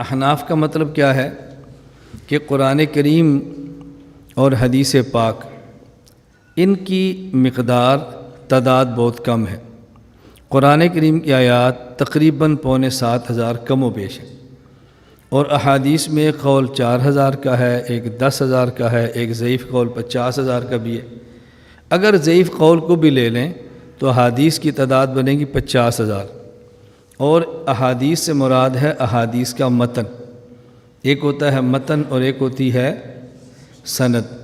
احناف کا مطلب کیا ہے کہ قرآن کریم اور حدیث پاک ان کی مقدار تعداد بہت کم ہے۔ قرآن کریم کی آیات تقریباً 7,500 کم و بیش ہے، اور احادیث میں ایک قول 4,000 کا ہے، ایک 10,000 کا ہے، ایک ضعیف قول 50,000 کا بھی ہے۔ اگر ضعیف قول کو بھی لے لیں تو احادیث کی تعداد بنے گی 50,000، اور احادیث سے مراد ہے احادیث کا متن۔ ایک ہوتا ہے متن اور ایک ہوتی ہے سند۔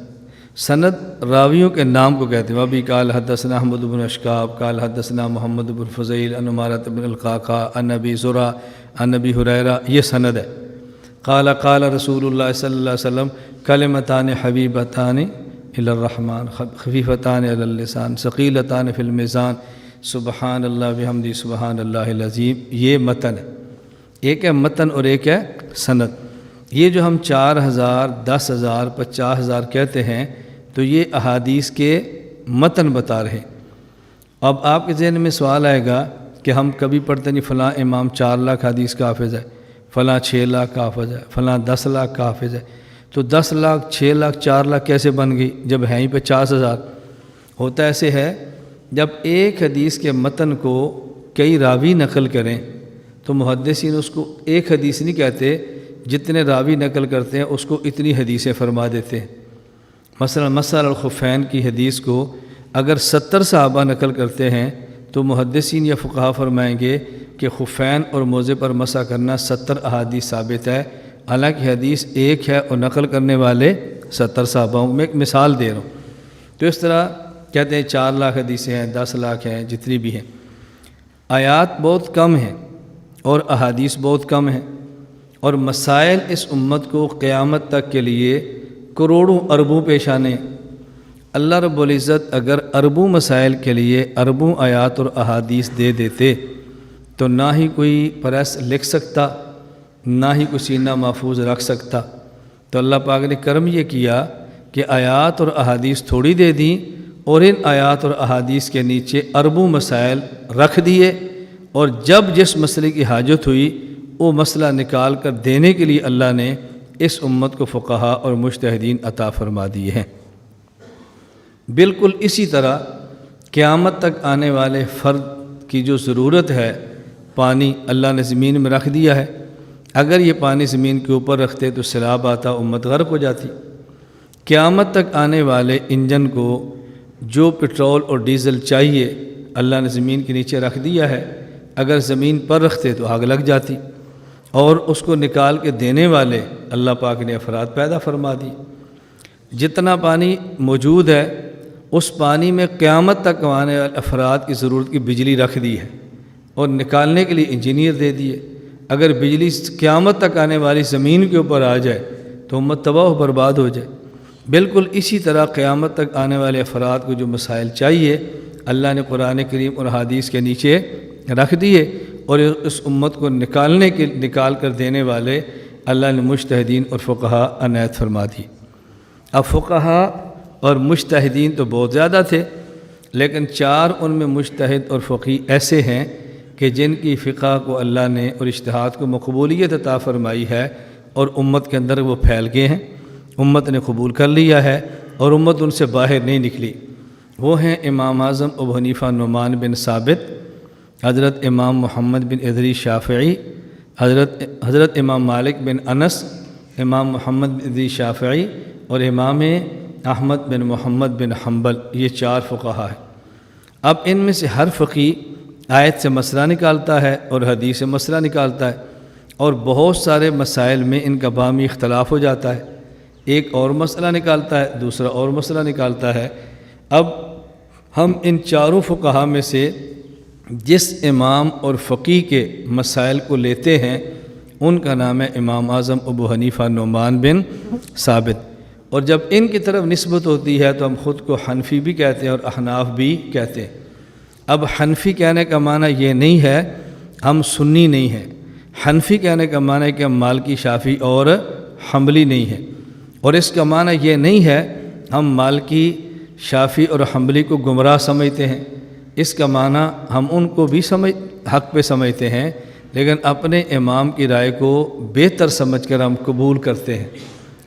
سند راویوں کے نام کو کہتے ہیں۔ وابی قال حدثنا احمد بن اشکاب قال حدثنا محمد بن فضیل عن عمارۃ بن القعقاع عن ابی زرع عن ابی ہریرہ، یہ سند ہے۔ قال قال رسول اللہ صلی اللہ علیہ وسلم کلمتان حبیبتان الی الرحمن خفیفتان علی اللسان ثقیلتان فی المیزان سبحان اللہ بحمدہ سبحان اللہ العظیم، یہ متن ہے۔ ایک ہے متن اور ایک ہے سند۔ یہ جو ہم 4,000 10,000 50,000 کہتے ہیں تو یہ احادیث کے متن بتا رہے ہیں۔ اب آپ کے ذہن میں سوال آئے گا کہ ہم کبھی پڑھتے نہیں فلاں امام 4 لاکھ حدیث کا حافظ ہے، فلاں 6 لاکھ کا حافظ ہے، فلاں 10 لاکھ کا حافظ ہے، تو 10 لاکھ 6 لاکھ 4 لاکھ کیسے بن گئی جب ہیں ہی 50,000؟ ہوتا ایسے ہے، جب ایک حدیث کے متن کو کئی راوی نقل کریں تو محدثین اس کو ایک حدیث نہیں کہتے، جتنے راوی نقل کرتے ہیں اس کو اتنی حدیثیں فرما دیتے ہیں۔ مثلا مسح الخفین کی حدیث کو اگر 70 صحابہ نقل کرتے ہیں تو محدثین یا فقہا فرمائیں گے کہ خفین اور موزے پر مسح کرنا 70 احادیث ثابت ہے، حالانکہ حدیث ایک ہے اور نقل کرنے والے 70 صحابہ ہوں۔ میں ایک مثال دے رہا ہوں۔ تو اس طرح کہتے ہیں 4 لاکھ حدیثیں ہیں، 10 لاکھ ہیں، جتنی بھی ہیں۔ آیات بہت کم ہیں اور احادیث بہت کم ہیں، اور مسائل اس امت کو قیامت تک کے لیے کروڑوں اربوں پیش آنے ہیں۔ اللہ رب العزت اگر اربوں مسائل کے لیے اربوں آیات اور احادیث دے دیتے تو نہ ہی کوئی پریس لکھ سکتا، نہ ہی کوئی سینہ محفوظ رکھ سکتا۔ تو اللہ پاک نے کرم یہ کیا کہ آیات اور احادیث تھوڑی دے دیں، اور ان آیات اور احادیث کے نیچے اربوں مسائل رکھ دیے، اور جب جس مسئلے کی حاجت ہوئی وہ مسئلہ نکال کر دینے کے لیے اللہ نے اس امت کو فقہا اور مجتہدین عطا فرما دیے ہیں۔ بالکل اسی طرح قیامت تک آنے والے فرد کی جو ضرورت ہے، پانی اللہ نے زمین میں رکھ دیا ہے، اگر یہ پانی زمین کے اوپر رکھتے تو سیلاب آتا، امت غرق ہو جاتی۔ قیامت تک آنے والے انجن کو جو پٹرول اور ڈیزل چاہیے اللہ نے زمین کے نیچے رکھ دیا ہے، اگر زمین پر رکھتے تو آگ لگ جاتی، اور اس کو نکال کے دینے والے اللہ پاک نے افراد پیدا فرما دی۔ جتنا پانی موجود ہے اس پانی میں قیامت تک آنے والے افراد کی ضرورت کی بجلی رکھ دی ہے، اور نکالنے کے لیے انجینئر دے دیے۔ اگر بجلی قیامت تک آنے والی زمین کے اوپر آ جائے تو امت تباہ و برباد ہو جائے۔ بالکل اسی طرح قیامت تک آنے والے افراد کو جو مسائل چاہیے اللہ نے قرآن کریم اور حدیث کے نیچے رکھ دیے، اور اس امت کو نکال کر دینے والے اللہ نے مجتہدین اور فقہا عنایت فرما دی۔ اب فقہا اور مجتہدین تو بہت زیادہ تھے، لیکن 4 ان میں مجتہد اور فقیہ ایسے ہیں کہ جن کی فقہ کو اللہ نے اور اجتہاد کو مقبولیت عطا فرمائی ہے، اور امت کے اندر وہ پھیل گئے ہیں، امت نے قبول کر لیا ہے، اور امت ان سے باہر نہیں نکلی۔ وہ ہیں امام اعظم ابو حنیفہ نعمان بن ثابت، حضرت امام محمد بن ادریس شافعی، حضرت امام مالک بن انس، امام محمد بن ادریس شافعی، اور امام احمد بن محمد بن حنبل، یہ 4 فقہا ہیں۔ اب ان میں سے ہر فقی آیت سے مسئلہ نکالتا ہے اور حدیث سے مسئلہ نکالتا ہے، اور بہت سارے مسائل میں ان کا باہمی اختلاف ہو جاتا ہے۔ ایک اور مسئلہ نکالتا ہے، دوسرا اور مسئلہ نکالتا ہے۔ اب ہم ان 4 فقہا میں سے جس امام اور فقیہ کے مسائل کو لیتے ہیں ان کا نام ہے امام اعظم ابو حنیفہ نعمان بن ثابت، اور جب ان کی طرف نسبت ہوتی ہے تو ہم خود کو حنفی بھی کہتے ہیں اور احناف بھی کہتے ہیں۔ اب حنفی کہنے کا معنی یہ نہیں ہے ہم سنی نہیں ہیں، حنفی کہنے کا معنی ہے کہ ہم مالکی شافعی اور حنبلی نہیں ہیں، اور اس کا معنی یہ نہیں ہے ہم مالکی شافعی اور حنبلی کو گمراہ سمجھتے ہیں، اس کا معنی ہم ان کو بھی حق پہ سمجھتے ہیں، لیکن اپنے امام کی رائے کو بہتر سمجھ کر ہم قبول کرتے ہیں۔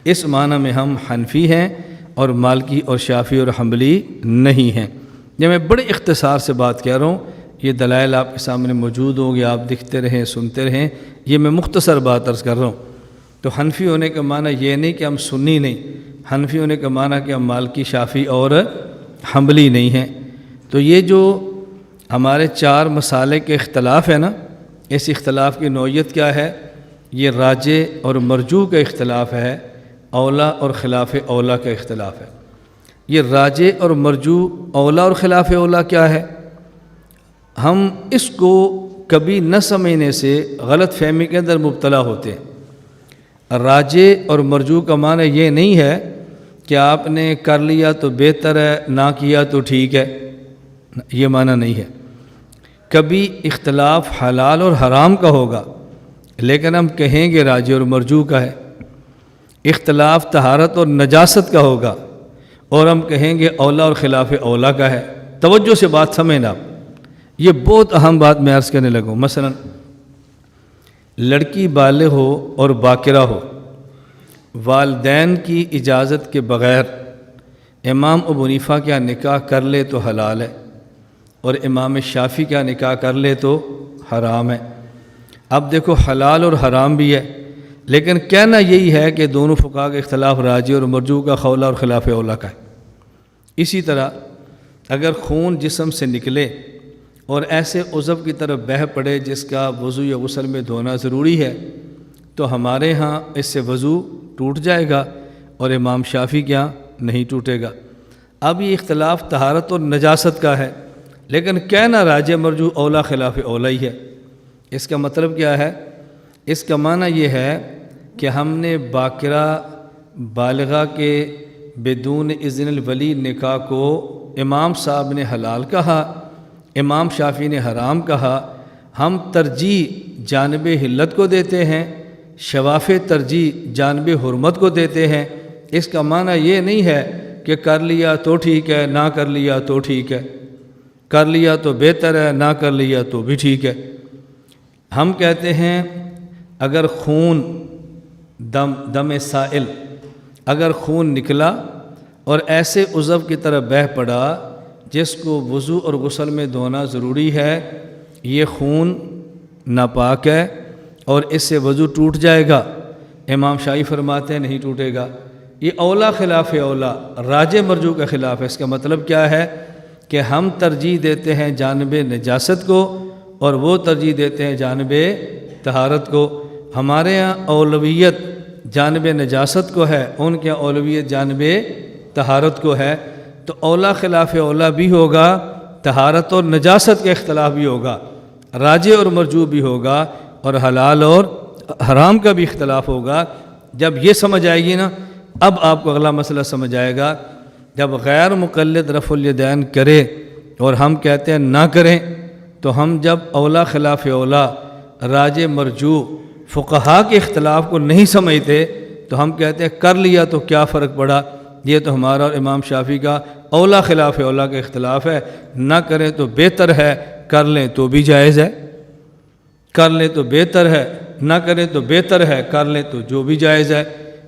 اس معنی میں ہم حنفی ہیں اور مالکی اور شافعی اور حنبلی نہیں ہیں۔ یہ میں بڑے اختصار سے بات کہہ رہا ہوں، یہ دلائل آپ کے سامنے موجود ہوں گے، آپ دیکھتے رہیں، سنتے رہیں، یہ میں مختصر بات عرض کر رہا ہوں۔ تو حنفی ہونے کا معنی یہ نہیں کہ ہم سنی نہیں، حنفی ہونے کا معنی کہ ہم مالکی، شافعی اور حنبلی نہیں ہیں۔ تو یہ جو ہمارے 4 مسالے کے اختلاف ہے نا، اس اختلاف کی نوعیت کیا ہے؟ یہ راجح اور مرجوح کا اختلاف ہے، اولا اور خلاف اولا کا اختلاف ہے۔ یہ راجح اور مرجوح، اولا اور خلاف اولا کیا ہے؟ ہم اس کو کبھی نہ سمجھنے سے غلط فہمی کے اندر مبتلا ہوتے ہیں۔ راجح اور مرجوح کا معنی یہ نہیں ہے کہ آپ نے کر لیا تو بہتر ہے، نہ کیا تو ٹھیک ہے، یہ معنی نہیں ہے۔ کبھی اختلاف حلال اور حرام کا ہوگا لیکن ہم کہیں گے راجح اور مرجوح کا ہے۔ اختلاف طہارت اور نجاست کا ہوگا اور ہم کہیں گے اولا اور خلاف اولا کا ہے۔ توجہ سے بات سمجھنا آپ، یہ بہت اہم بات میں عرض کرنے لگوں۔ مثلا لڑکی بالغ ہو اور باکرہ ہو، والدین کی اجازت کے بغیر امام ابو حنیفہ کا نکاح کر لے تو حلال ہے اور امام شافعی کا نکاح کر لے تو حرام ہے۔ اب دیکھو حلال اور حرام بھی ہے، لیکن کہنا یہی ہے کہ دونوں فقہا کا اختلاف راجح اور مرجوح کا قول اور خلاف اولا کا ہے۔ اسی طرح اگر خون جسم سے نکلے اور ایسے عضو کی طرف بہہ پڑے جس کا وضو یا غسل میں دھونا ضروری ہے تو ہمارے ہاں اس سے وضو ٹوٹ جائے گا اور امام شافعی کے ہاں نہیں ٹوٹے گا۔ اب یہ اختلاف طہارت اور نجاست کا ہے، لیکن کہنا راجح مرجوح اولا خلاف اولا ہی ہے۔ اس کا مطلب کیا ہے؟ اس کا معنی یہ ہے کہ ہم نے باکرہ بالغہ کے بدون اذن الولی نکاح کو امام صاحب نے حلال کہا، امام شافعی نے حرام کہا۔ ہم ترجیح جانب حلت کو دیتے ہیں، شواف ترجیح جانب حرمت کو دیتے ہیں۔ اس کا معنی یہ نہیں ہے کہ کر لیا تو ٹھیک ہے، نہ کر لیا تو ٹھیک ہے، کر لیا تو بہتر ہے، نہ کر لیا تو بھی ٹھیک ہے۔ ہم کہتے ہیں اگر خون دم سائل، اگر خون نکلا اور ایسے عضو کی طرح بہہ پڑا جس کو وضو اور غسل میں دھونا ضروری ہے، یہ خون ناپاک ہے اور اس سے وضو ٹوٹ جائے گا۔ امام شافعی فرماتے ہیں نہیں ٹوٹے گا۔ یہ اولا خلاف اولا، راجح مرجوح کا خلاف ہے۔ اس کا مطلب کیا ہے کہ ہم ترجیح دیتے ہیں جانب نجاست کو اور وہ ترجیح دیتے ہیں جانب طہارت کو۔ ہمارے ہاں اولویت جانب نجاست کو ہے، ان کے اولویت جانب طہارت کو ہے۔ تو اولا خلاف اولا بھی ہوگا، طہارت اور نجاست کا اختلاف بھی ہوگا، راجح اور مرجوح بھی ہوگا، اور حلال اور حرام کا بھی اختلاف ہوگا۔ جب یہ سمجھ آئے گی نا، اب آپ کو اگلا مسئلہ سمجھ آئے گا۔ جب غیر مقلد رفع الیدین کرے اور ہم کہتے ہیں نہ کریں، تو ہم جب اولا خلاف اولا، راجح مرجوح فقہا کے اختلاف کو نہیں سمجھتے تو ہم کہتے ہیں کر لیا تو کیا فرق پڑا، یہ تو ہمارا اور امام شافعی کا اولا خلاف اولا کا اختلاف ہے، نہ کریں تو بہتر ہے، کر لیں تو بھی جائز ہے، کر لیں تو بہتر ہے، نہ کریں تو بہتر ہے، کر لیں تو جو بھی جائز ہے۔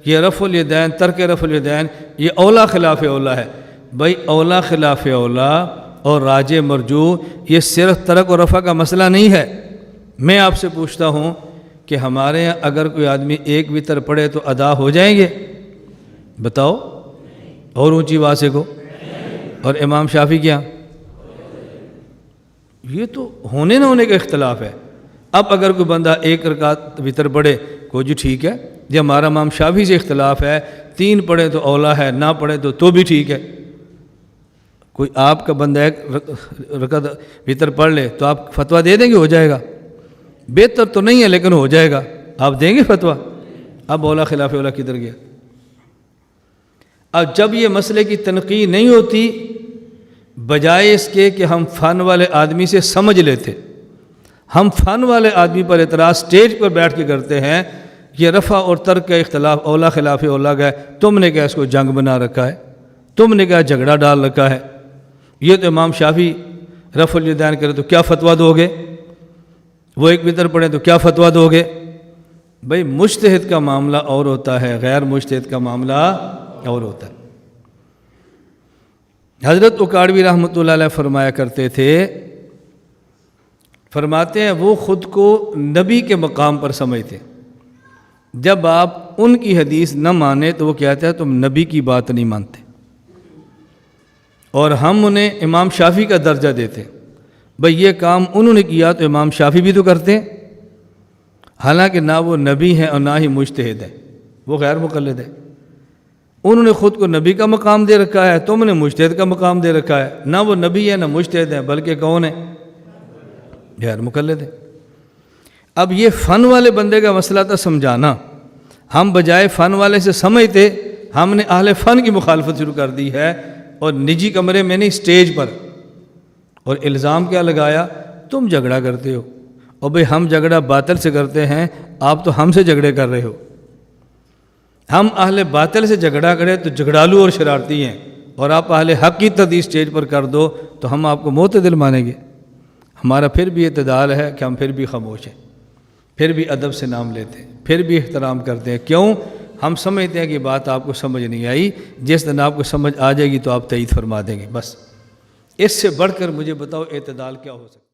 یہ رفع الیدین، ترک رفع الیدین، یہ اولا خلاف اولا ہے۔ بھائی اولا خلاف اولا اور راجح مرجوح یہ صرف ترک و رفع کا مسئلہ نہیں ہے۔ میں آپ سے پوچھتا ہوں کہ ہمارے یہاں اگر کوئی آدمی ایک وتر پڑھے تو ادا ہو جائیں گے؟ بتاؤ اور اونچی آواز سے کو۔ اور امام شافعی کیا؟ یہ تو ہونے نہ ہونے کا اختلاف ہے۔ اب اگر کوئی بندہ ایک رکعت وتر پڑھے، کوئی جی ٹھیک ہے، یہ ہمارا امام شافعی سے اختلاف ہے، 3 پڑھے تو اولا ہے، نہ پڑھے تو بھی ٹھیک ہے۔ کوئی آپ کا بندہ ایک رکعت وتر پڑھ لے تو آپ فتویٰ دے دیں گے ہو جائے گا؟ بہتر تو نہیں ہے لیکن ہو جائے گا، آپ دیں گے فتویٰ؟ اب اولا خلاف اولا کدھر گیا؟ اب جب یہ مسئلے کی تنقید نہیں ہوتی، بجائے اس کے کہ ہم فن والے آدمی سے سمجھ لیتے، ہم فن والے آدمی پر اعتراض سٹیج پر بیٹھ کے کرتے ہیں، یہ رفع اور ترک کا اختلاف اولا خلاف اولا کا ہے، تم نے کیا اس کو جنگ بنا رکھا ہے، تم نے کیا جھگڑا ڈال رکھا ہے، یہ تو امام شافعی رفع الیدین کرے تو کیا فتویٰ دو گے؟ وہ ایک بطر پڑھیں تو کیا فتویٰ دو گے؟ بھئی مجتہد کا معاملہ اور ہوتا ہے، غیر مجتہد کا معاملہ اور ہوتا ہے۔ حضرت اکاڑوی رحمۃ اللہ علیہ فرمایا کرتے تھے، فرماتے ہیں وہ خود کو نبی کے مقام پر سمجھتے، جب آپ ان کی حدیث نہ مانیں تو وہ کہتے ہیں تم نبی کی بات نہیں مانتے، اور ہم انہیں امام شافعی کا درجہ دیتے، بھئی یہ کام انہوں نے کیا تو امام شافعی بھی تو کرتے ہیں، حالانکہ نہ وہ نبی ہیں اور نہ ہی مجتہد ہیں، وہ غیر مقلد ہے۔ انہوں نے خود کو نبی کا مقام دے رکھا ہے، تم نے مجتہد کا مقام دے رکھا ہے، نہ وہ نبی ہے نہ مجتہد ہے، بلکہ کون ہے؟ غیر مقلد ہے۔ اب یہ فن والے بندے کا مسئلہ تھا سمجھانا، ہم بجائے فن والے سے سمجھتے ہم نے اہل فن کی مخالفت شروع کر دی ہے، اور نجی کمرے میں نہیں اسٹیج پر، اور الزام کیا لگایا؟ تم جھگڑا کرتے ہو، اور بھئی ہم جھگڑا باطل سے کرتے ہیں، آپ تو ہم سے جھگڑے کر رہے ہو۔ ہم اہل باطل سے جھگڑا کریں تو جھگڑالو اور شرارتی ہیں، اور آپ اہل حق کی تردید اسٹیج پر کر دو تو ہم آپ کو معتدل مانیں گے۔ ہمارا پھر بھی اعتدال ہے کہ ہم پھر بھی خاموش ہیں، پھر بھی ادب سے نام لیتے ہیں، پھر بھی احترام کرتے ہیں۔ کیوں؟ ہم سمجھتے ہیں کہ بات آپ کو سمجھ نہیں آئی، جس دن آپ کو سمجھ آ جائے گی تو آپ تائید فرما دیں گے۔ بس اس سے بڑھ کر مجھے بتاؤ اعتدال کیا ہو سکتا ہے؟